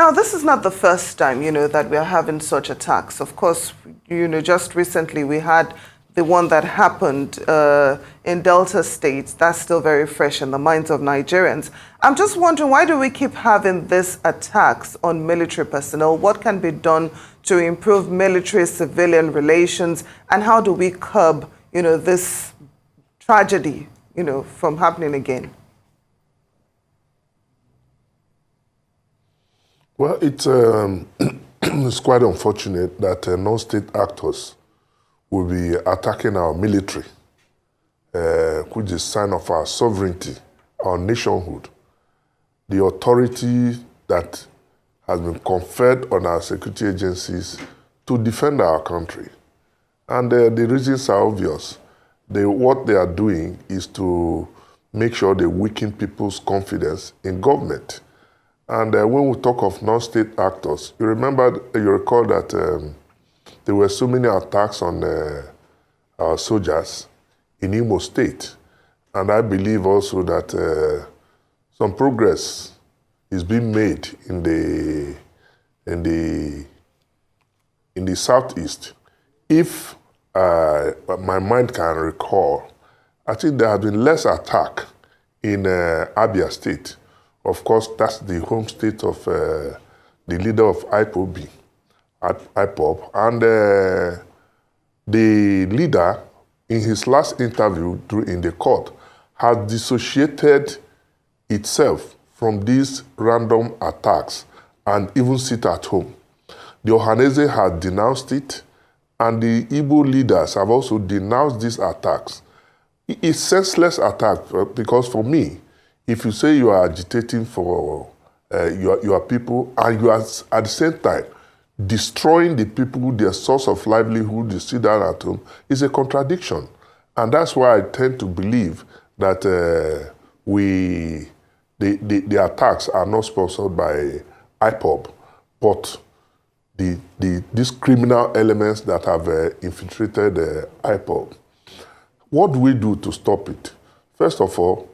Now, this is not the first time, that we are having such attacks. Of course, just recently we had the one that happened in Delta State. That's still very fresh in the minds of Nigerians. I'm just wondering, why do we keep having these attacks on military personnel? What can be done to improve military-civilian relations? And how do we curb, this tragedy, from happening again? Well, it's quite unfortunate that non-state actors will be attacking our military, which is a sign of our sovereignty, our nationhood, the authority that has been conferred on our security agencies to defend our country. And the reasons are obvious. What they are doing is to make sure they weaken people's confidence in government. And when we talk of non-state actors, you recall that there were so many attacks on our soldiers in Imo State. And I believe also that some progress is being made in the southeast. If my mind can recall, I think there have been less attack in Abia State. Of course, that's the home state of the leader of IPOB. IPOB, and the leader, in his last interview in the court, has dissociated itself from these random attacks and even sit at home. The Ohanese has denounced it, and the Igbo leaders have also denounced these attacks. It's senseless attack, because for me, if you say you are agitating for your people, and you are at the same time destroying the people, their source of livelihood, they sit down at home, is a contradiction. And that's why I tend to believe that the attacks are not sponsored by IPOB, but these criminal elements that have infiltrated IPOB. What do we do to stop it? First of all,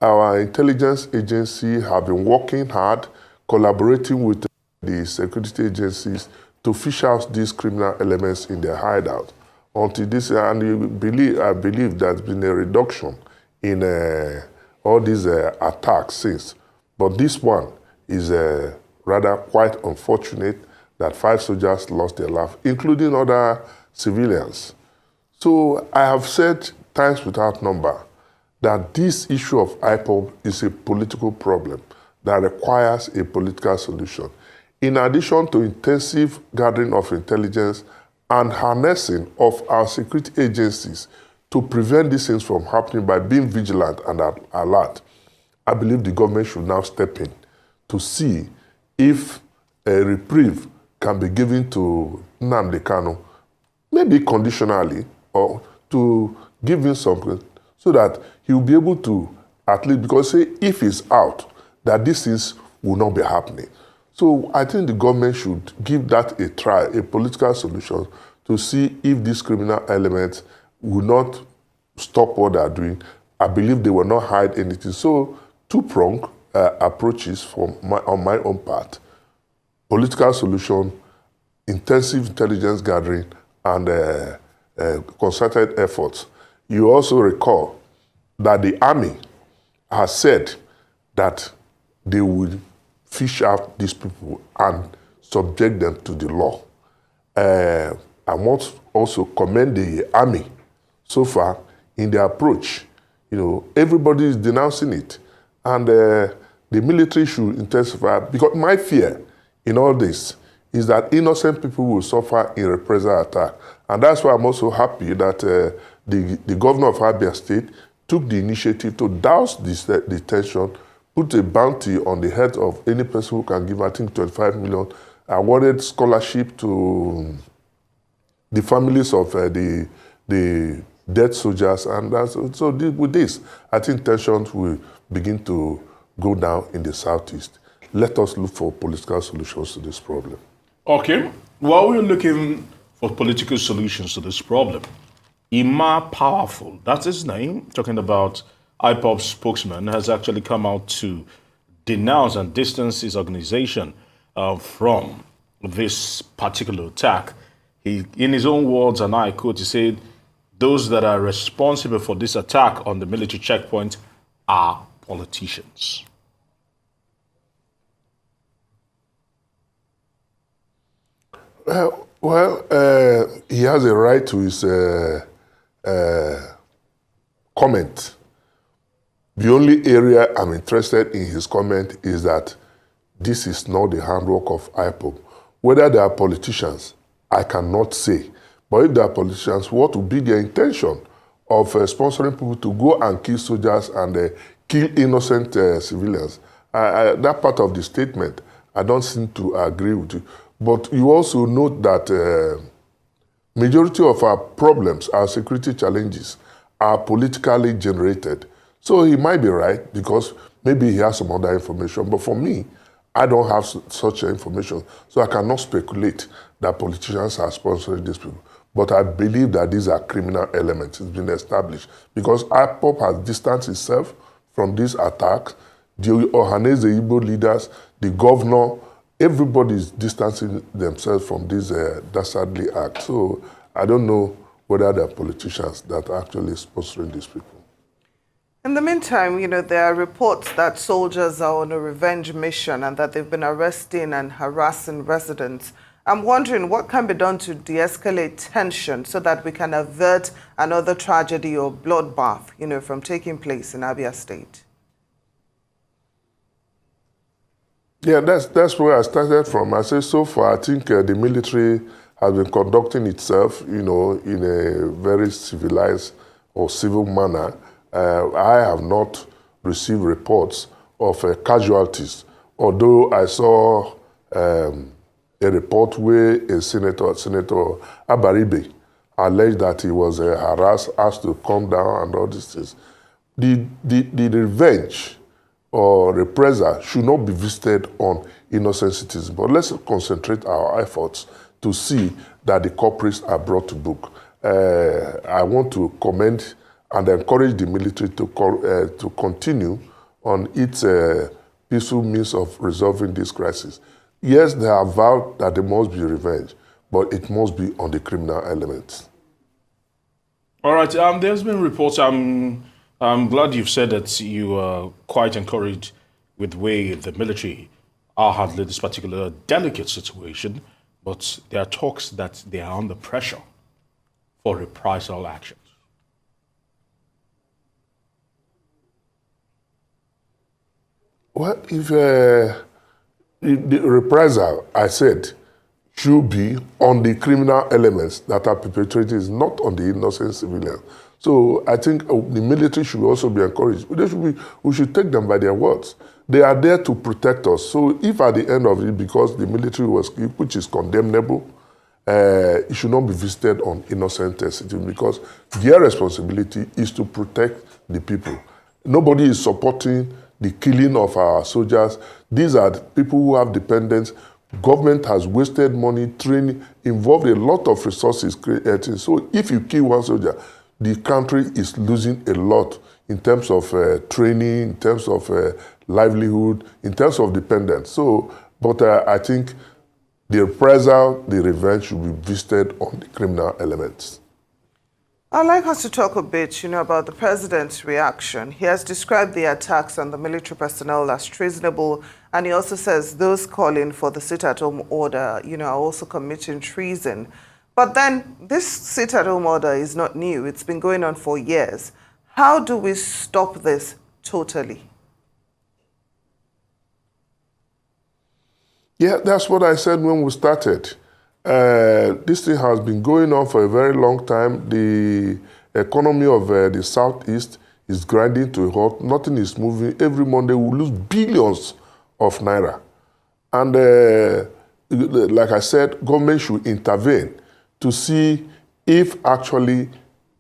our intelligence agency have been working hard, collaborating with the security agencies to fish out these criminal elements in their hideout. Until this, and I believe there's been a reduction in all these attacks since. But this one is rather quite unfortunate that 5 soldiers lost their life, including other civilians. So I have said times without number that this issue of IPOB is a political problem that requires a political solution. In addition to intensive gathering of intelligence and harnessing of our security agencies to prevent these things from happening by being vigilant and alert, I believe the government should now step in to see if a reprieve can be given to Nnamdi Kanu, maybe conditionally, or to give him something so that he will be able to, at least, because say if he's out, that these things will not be happening. So I think the government should give that a try, a political solution, to see if these criminal elements will not stop what they are doing. I believe they will not hide anything. So two-pronged approaches on my own part. Political solution, intensive intelligence gathering, and concerted efforts. You also recall that the army has said that they will fish out these people and subject them to the law. I want also commend the army so far in their approach. Everybody is denouncing it, and the military should intensify, because my fear in all this is that innocent people will suffer in reprisal attack. And that's why I'm also happy that the governor of Abia State took the initiative to douse this detention, put a bounty on the head of any person who can give, I think, 25 million, awarded scholarship to the families of the dead soldiers. And so with this, I think tensions will begin to go down in the southeast. Let us look for political solutions to this problem. Okay. While we're looking for political solutions to this problem, Ima Powerful, that's his name, talking about IPOB spokesman, has actually come out to denounce and distance his organization from this particular attack. He, in his own words, and I quote, he said, those that are responsible for this attack on the military checkpoint are politicians. He has a right to his comment. The only area I'm interested in his comment is that this is not the handwork of IPOB. Whether they are politicians, I cannot say. But if they are politicians, what would be their intention of sponsoring people to go and kill soldiers and kill innocent civilians? That part of the statement, I don't seem to agree with you. But you also note that majority of our problems, our security challenges, are politically generated. So he might be right because maybe he has some other information. But for me, I don't have such information. So I cannot speculate that politicians are sponsoring these people. But I believe that these are criminal elements. It's been established. Because IPOB has distanced itself from these attacks. The Ohanese, the Igbo leaders, the governor, everybody is distancing themselves from this dastardly act. So I don't know whether there are politicians that are actually sponsoring these people. In the meantime, there are reports that soldiers are on a revenge mission and that they've been arresting and harassing residents. I'm wondering what can be done to de-escalate tension so that we can avert another tragedy or bloodbath, from taking place in Abia State. Yeah, that's where I started from. I say so far, I think the military has been conducting itself, in a very civilized or civil manner. I have not received reports of casualties, although I saw a report where a Senator Abaribe, alleged that he was harassed, asked to come down and all these things. The revenge or reprisal should not be visited on innocent citizens, but let's concentrate our efforts to see that the culprits are brought to book. I want to commend and encourage the military to continue on its peaceful means of resolving this crisis. Yes, they have vowed that there must be revenge, but it must be on the criminal elements. All right, there's been reports. I'm glad you've said that you are quite encouraged with the way the military are handling this particular delicate situation, but there are talks that they are under pressure for reprisal actions. Well, if the reprisal, I said, should be on the criminal elements that are perpetrated, not on the innocent civilians. So I think the military should also be encouraged. We should take them by their words. They are there to protect us. So if at the end of it, because the military was killed, which is condemnable, it should not be visited on innocent citizens because their responsibility is to protect the people. Nobody is supporting the killing of our soldiers. These are people who have dependents. Government has wasted money, training, involved a lot of resources creating. So if you kill one soldier, the country is losing a lot in terms of training, in terms of livelihood, in terms of dependence. So, but I think the reprisal, the revenge should be visited on the criminal elements. I'd like us to talk a bit, about the president's reaction. He has described the attacks on the military personnel as treasonable, and he also says those calling for the sit-at-home order, are also committing treason. But then this sit-at-home order is not new. It's been going on for years. How do we stop this totally? Yeah, that's what I said when we started. This thing has been going on for a very long time. The economy of the Southeast is grinding to a halt. Nothing is moving. Every Monday we lose billions of naira. And like I said, government should intervene to see if actually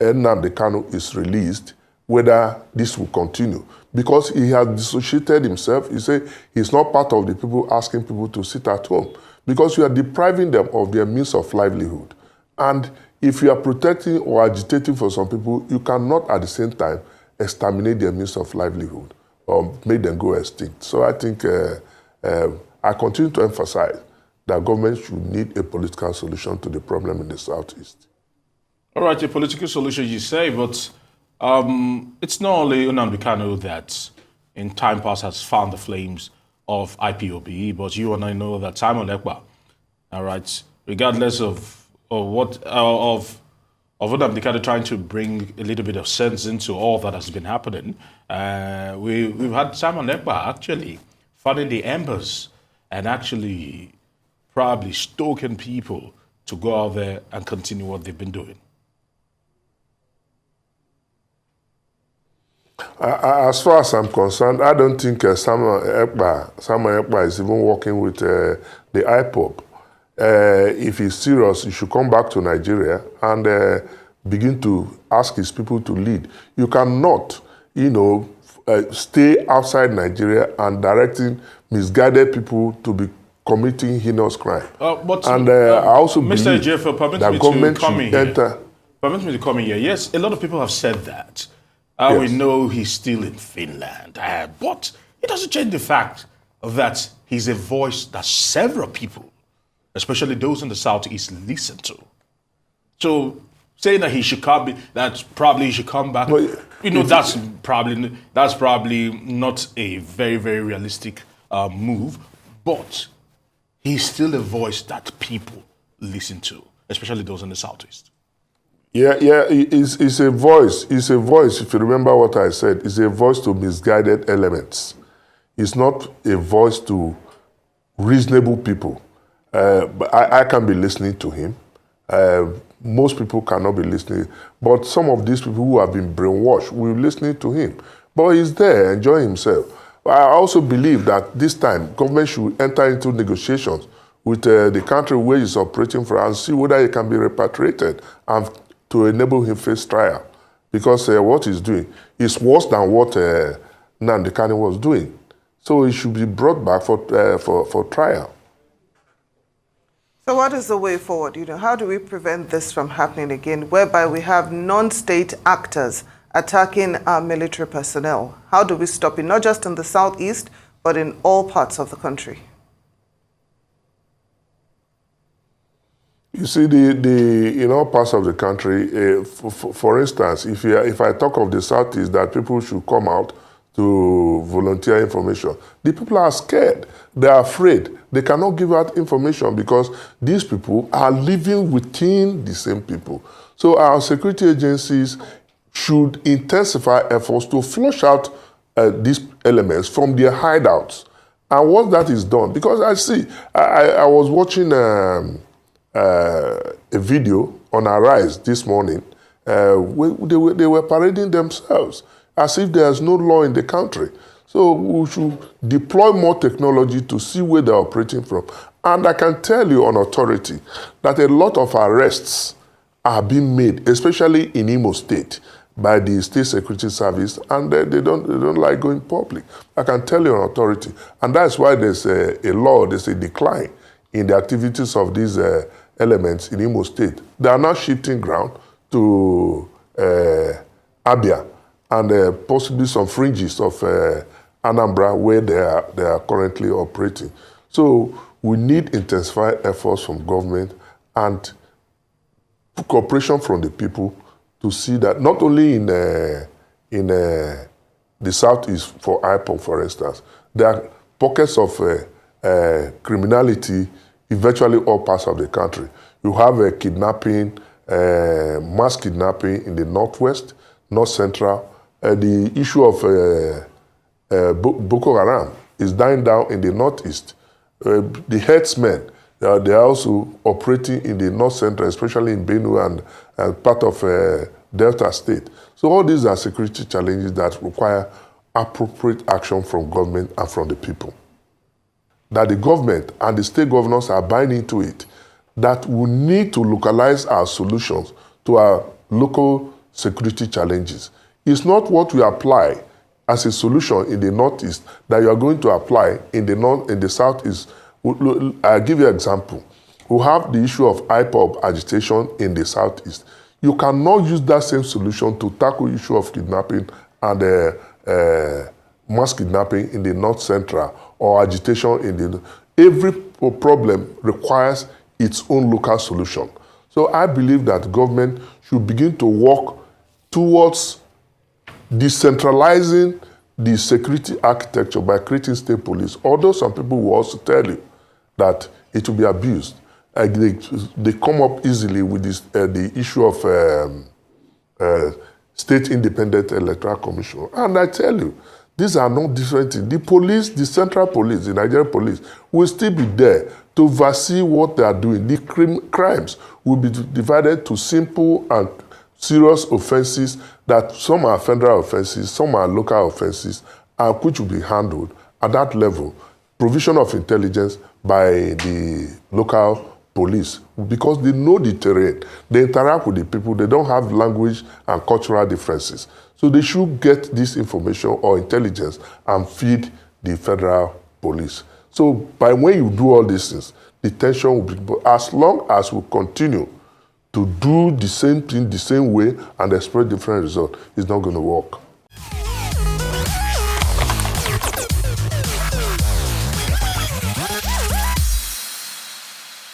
Nnamdi Kanu is released, whether this will continue. Because he has dissociated himself. He said he's not part of the people asking people to sit at home. Because you are depriving them of their means of livelihood. And if you are protecting or agitating for some people, you cannot at the same time exterminate their means of livelihood or make them go extinct. So I think I I continue to emphasize that government should need a political solution to the problem in the Southeast. All right, a political solution, you say, but it's not only Nnamdi Kanu that in time past has fanned the flames of IPOB, but you and I know that Simon Ekpa, all right, regardless of Nnamdi Kanu trying to bring a little bit of sense into all that has been happening, we've had Simon Ekpa actually fanning the embers and actually probably stoking people to go out there and continue what they've been doing. As far as I'm concerned, I don't think Simon Ekpa is even working with the IPOB. If he's serious, he should come back to Nigeria and begin to ask his people to lead. You cannot, stay outside Nigeria and directing misguided people to be committing heinous crime. I also Mr. believe Ejiofor, that government should enter. Permit me to come in here. Yes, a lot of people have said that. Yes. We know he's still in Finland, but it doesn't change the fact that he's a voice that several people, especially those in the Southeast, listen to. So saying that he should come, that probably he should come back, Well, that's probably not a very, very realistic move, but he's still a voice that people listen to, especially those in the Southeast. Yeah, it's a voice. It's a voice, if you remember what I said, it's a voice to misguided elements. It's not a voice to reasonable people. But I can be listening to him. Most people cannot be listening. But some of these people who have been brainwashed will be listening to him. But he's there, enjoying himself. I also believe that this time, government should enter into negotiations with the country where he's operating from and see whether he can be repatriated and to enable him face trial. Because what he's doing is worse than what Nnamdi Kanu was doing. So he should be brought back for trial. So what is the way forward? How do we prevent this from happening again, whereby we have non-state actors attacking our military personnel? How do we stop it, not just in the Southeast, but in all parts of the country? You see, in all parts of the country, for instance, if I talk of the Southeast, that people should come out to volunteer information, the people are scared. They are afraid. They cannot give out information because these people are living within the same people. So our security agencies should intensify efforts to flush out these elements from their hideouts. And once that is done, because I was watching a video on Arise this morning, where they were parading themselves as if there's no law in the country. So we should deploy more technology to see where they're operating from. And I can tell you on authority that a lot of arrests are being made, especially in Imo State, by the State Security Service, and they don't like going public. I can tell you on authority. And that's why there's a decline in the activities of these elements in Imo State. They are now shifting ground to Abia and possibly some fringes of Anambra where they are currently operating. So we need intensified efforts from government and cooperation from the people to see that not only in the Southeast for IPOB, for instance, there are pockets of criminality in virtually all parts of the country. You have a kidnapping, mass kidnapping in the Northwest, North Central. The issue of Boko Haram is dying down in the Northeast. The herdsmen, they are also operating in the North Central, especially in Benue and part of Delta State. So all these are security challenges that require appropriate action from government and from the people. That the government and the state governors are buying into it, that we need to localize our solutions to our local security challenges. It's not what we apply as a solution in the Northeast that you are going to apply in the Southeast. I'll give you an example. We have the issue of IPOB agitation in the Southeast. You cannot use that same solution to tackle the issue of kidnapping and mass kidnapping in the North Central or agitation every problem requires its own local solution. So I believe that government should begin to work towards decentralizing the security architecture by creating state police. Although some people will also tell you that it will be abused. They come up easily with this, the issue of state independent electoral commission. And I tell you, these are not different things. The police, the central police, the Nigerian police, will still be there to oversee what they are doing. The crimes will be divided to simple and serious offenses, that some are federal offenses, some are local offenses, and which will be handled at that level. Provision of intelligence by the local police, because they know the terrain, they interact with the people, they don't have language and cultural differences. So they should get this information or intelligence and feed the federal police. So by when you do all these things, the tension will be, but as long as we continue to do the same thing the same way and expect different results, it's not going to work.